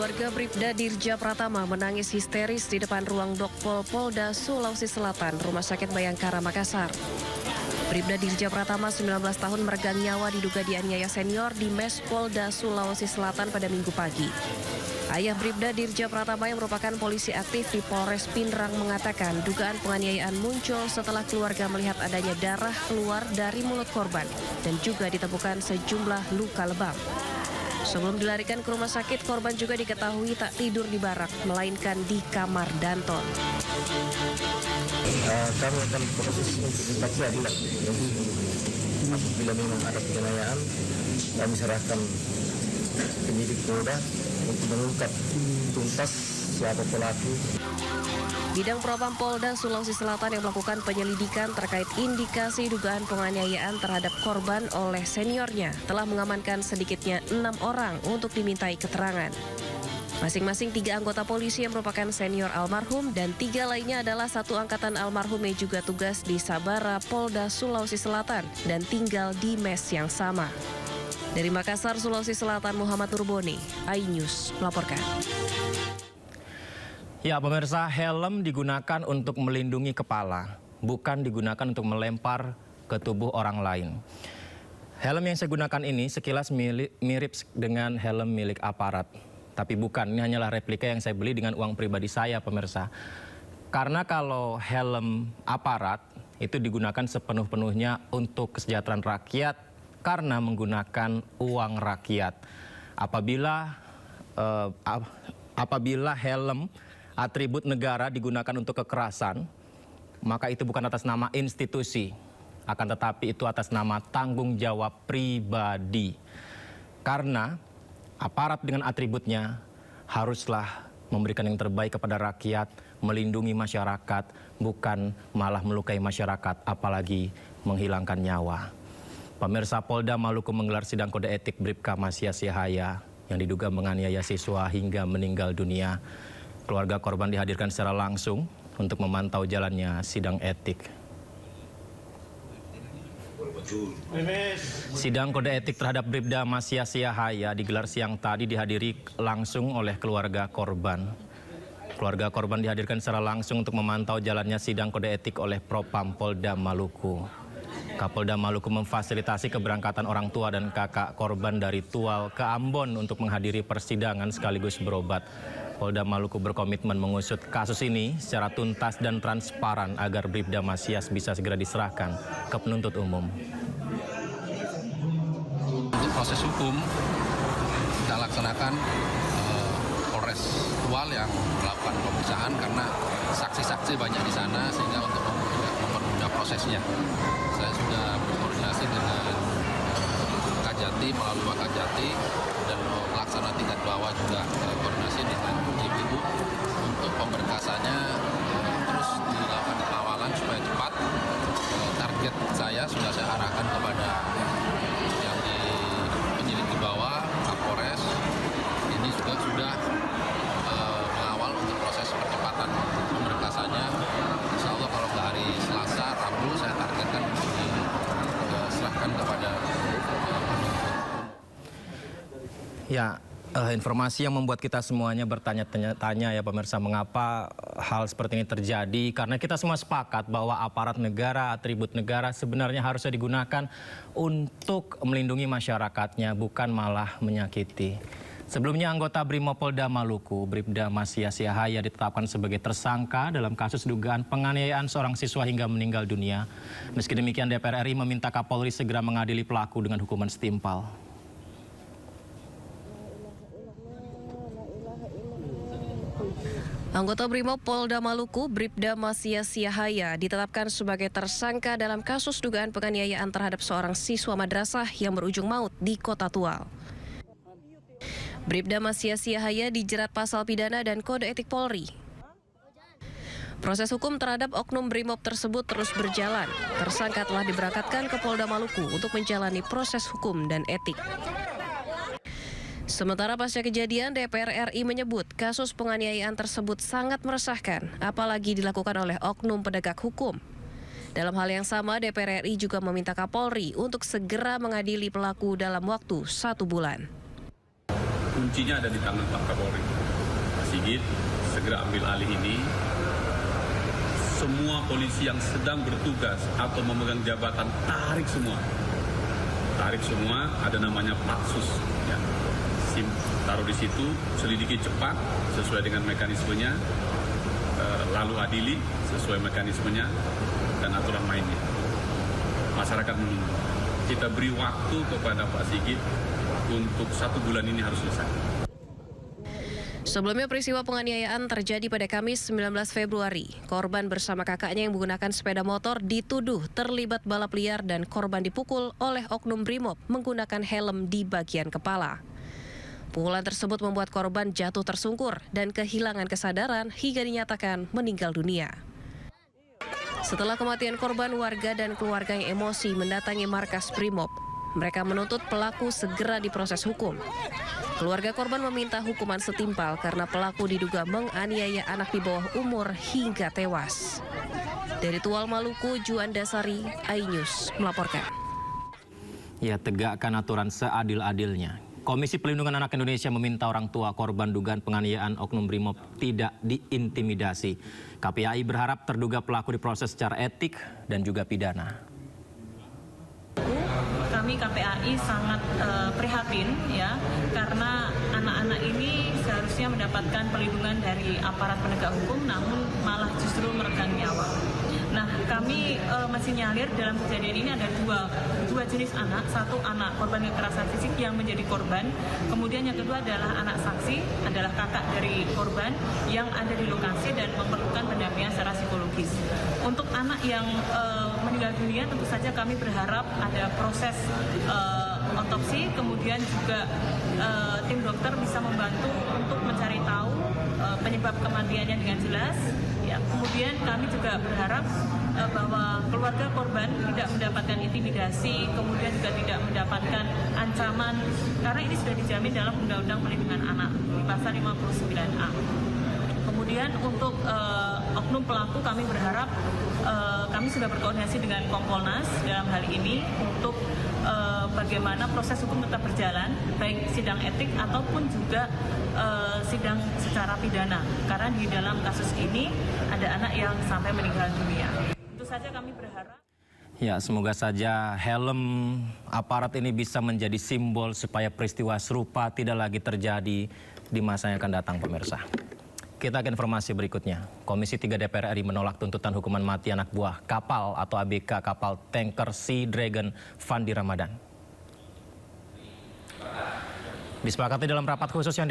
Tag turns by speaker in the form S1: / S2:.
S1: Keluarga Bribda Dirja Pratama menangis histeris di depan ruang Dokpol Polda Sulawesi Selatan, Rumah Sakit Bayangkara, Makassar. Bribda Dirja Pratama, 19 tahun, meregang nyawa diduga dianiaya senior di Mes Polda Sulawesi Selatan pada Minggu pagi. Ayah Bribda Dirja Pratama yang merupakan polisi aktif di Polres Pindrang mengatakan dugaan penganiayaan muncul setelah keluarga melihat adanya darah keluar dari mulut korban dan juga ditemukan sejumlah luka lebam. Sebelum dilarikan ke rumah sakit, korban juga diketahui tak tidur di barak, melainkan di kamar Danton.
S2: Kami akan proses untuk minta keadilan. Apabila memang ada penganiayaan, kami serahkan penyidik Polda untuk mengungkap tuntas siapa pelaku.
S1: Bidang Propam Polda Sulawesi Selatan yang melakukan penyelidikan terkait indikasi dugaan penganiayaan terhadap korban oleh seniornya telah mengamankan sedikitnya 6 orang untuk dimintai keterangan. Masing-masing 3 anggota polisi yang merupakan senior almarhum dan 3 lainnya adalah satu angkatan almarhum yang juga tugas di Sabara, Polda Sulawesi Selatan dan tinggal di mes yang sama. Dari Makassar, Sulawesi Selatan, Muhammad Nurboni, iNews melaporkan.
S3: Ya, pemirsa, helm digunakan untuk melindungi kepala, bukan digunakan untuk melempar ke tubuh orang lain. Helm yang saya gunakan ini sekilas mirip dengan helm milik aparat. Tapi bukan, ini hanyalah replika yang saya beli dengan uang pribadi saya, pemirsa. Karena kalau helm aparat itu digunakan sepenuh-penuhnya untuk kesejahteraan rakyat karena menggunakan uang rakyat. Apabila helm atribut negara digunakan untuk kekerasan, maka itu bukan atas nama institusi, akan tetapi itu atas nama tanggung jawab pribadi. Karena aparat dengan atributnya haruslah memberikan yang terbaik kepada rakyat, melindungi masyarakat, bukan malah melukai masyarakat, apalagi menghilangkan nyawa. Pemirsa, Polda Maluku menggelar sidang kode etik Bribka Masya Siahaya yang diduga menganiaya siswa hingga meninggal dunia. Keluarga korban dihadirkan secara langsung untuk memantau jalannya sidang etik. Sidang kode etik terhadap Bribda Masya Siahaya digelar siang tadi dihadiri langsung oleh keluarga korban. Keluarga korban dihadirkan secara langsung untuk memantau jalannya sidang kode etik oleh Propam Polda Maluku. Kapolda Maluku memfasilitasi keberangkatan orang tua dan kakak korban dari Tual ke Ambon untuk menghadiri persidangan sekaligus berobat. Polda Maluku berkomitmen mengusut kasus ini secara tuntas dan transparan agar Bribda Masyas bisa segera diserahkan ke penuntut umum.
S4: Untuk proses hukum kita laksanakan Polres Tual yang melakukan pemeriksaan karena saksi-saksi banyak di sana sehingga untuk mempermudah prosesnya. Saya sudah berkoordinasi dengan Kajati melalui Wakajati dan pelaksana tingkat bawah juga koordinasi dengan ibu-ibu untuk pemberkasannya terus dilakukan pengawalan supaya cepat. Target saya sudah saya arahkan kepada yang di penyidik di bawah, Kapolres, ini juga sudah mengawal untuk proses percepatan pemberkasannya. Insya Allah kalau ke hari Selasa, Rabu saya targetkan untuk diserahkan kepada
S3: Ya, informasi yang membuat kita semuanya bertanya-tanya ya pemirsa, mengapa hal seperti ini terjadi? Karena kita semua sepakat bahwa aparat negara, atribut negara sebenarnya harusnya digunakan untuk melindungi masyarakatnya, bukan malah menyakiti. Sebelumnya anggota Brimopolda Maluku, Bribda Masya Siahaya ditetapkan sebagai tersangka dalam kasus dugaan penganiayaan seorang siswa hingga meninggal dunia. Meski demikian, DPR RI meminta Kapolri segera mengadili pelaku dengan hukuman setimpal.
S1: Anggota Brimob Polda Maluku, Bribda Masya Siahaya, ditetapkan sebagai tersangka dalam kasus dugaan penganiayaan terhadap seorang siswa madrasah yang berujung maut di Kota Tual. Bribda Masya Siahaya dijerat pasal pidana dan kode etik Polri. Proses hukum terhadap oknum Brimob tersebut terus berjalan. Tersangka telah diberangkatkan ke Polda Maluku untuk menjalani proses hukum dan etik. Sementara pasca kejadian, DPR RI menyebut kasus penganiayaan tersebut sangat meresahkan, apalagi dilakukan oleh oknum penegak hukum. Dalam hal yang sama, DPR RI juga meminta Kapolri untuk segera mengadili pelaku dalam waktu 1 bulan.
S5: Kuncinya ada di tangan Pak Kapolri. Sigit segera ambil alih ini. Semua polisi yang sedang bertugas atau memegang jabatan tarik semua, ada namanya Patsus, ya. Taruh di situ, selidiki cepat sesuai dengan mekanismenya, lalu adili sesuai mekanismenya dan aturan mainnya. Masyarakat menunggu. Kita beri waktu kepada Pak Sigit untuk 1 bulan ini harus selesai.
S1: Sebelumnya peristiwa penganiayaan terjadi pada Kamis 19 Februari. Korban bersama kakaknya yang menggunakan sepeda motor dituduh terlibat balap liar dan korban dipukul oleh oknum Brimob menggunakan helm di bagian kepala. Pukulan tersebut membuat korban jatuh tersungkur dan kehilangan kesadaran hingga dinyatakan meninggal dunia. Setelah kematian korban, warga dan keluarga yang emosi mendatangi markas Brimob. Mereka menuntut pelaku segera diproses hukum. Keluarga korban meminta hukuman setimpal karena pelaku diduga menganiaya anak di bawah umur hingga tewas. Dari Tual, Maluku, Juanda Sari, iNews melaporkan.
S3: Ya, tegakkan aturan seadil-adilnya. Komisi Pelindungan Anak Indonesia meminta orang tua korban dugaan penganiayaan oknum Brimob tidak diintimidasi. KPAI berharap terduga pelaku diproses secara etik dan juga pidana.
S6: Kami KPAI sangat prihatin ya, karena anak-anak ini seharusnya mendapatkan perlindungan dari aparat penegak hukum, namun malah justru meregang nyawa. Nah, kami masih nyalir dalam kejadian ini ada dua jenis anak. Satu anak korban kekerasan fisik yang menjadi korban, kemudian yang kedua adalah anak saksi, adalah kakak dari korban yang ada di lokasi dan memerlukan pendampingan secara psikologis. Untuk anak yang meninggal dunia, tentu saja kami berharap ada proses otopsi, kemudian juga tim dokter bisa membantu untuk mencari tahu penyebab kematiannya dengan jelas. Ya, kemudian kami juga berharap bahwa keluarga korban tidak mendapatkan intimidasi, kemudian juga tidak mendapatkan ancaman, karena ini sudah dijamin dalam Undang-Undang Perlindungan Anak di pasal 59A. Kemudian untuk oknum pelaku kami berharap kami sudah berkoordinasi dengan Kompolnas dalam hal ini untuk bagaimana proses hukum tetap berjalan, baik sidang etik ataupun juga sidang secara pidana. Karena di dalam kasus ini ada anak yang sampai meninggal dunia. Tentu saja kami berharap.
S3: Ya, semoga saja helm aparat ini bisa menjadi simbol supaya peristiwa serupa tidak lagi terjadi di masa yang akan datang, pemirsa. Kita ke informasi berikutnya. Komisi 3 DPR RI menolak tuntutan hukuman mati anak buah kapal atau ABK kapal tanker Sea Dragon Fandi Ramadan. Disepakati dalam rapat khusus yang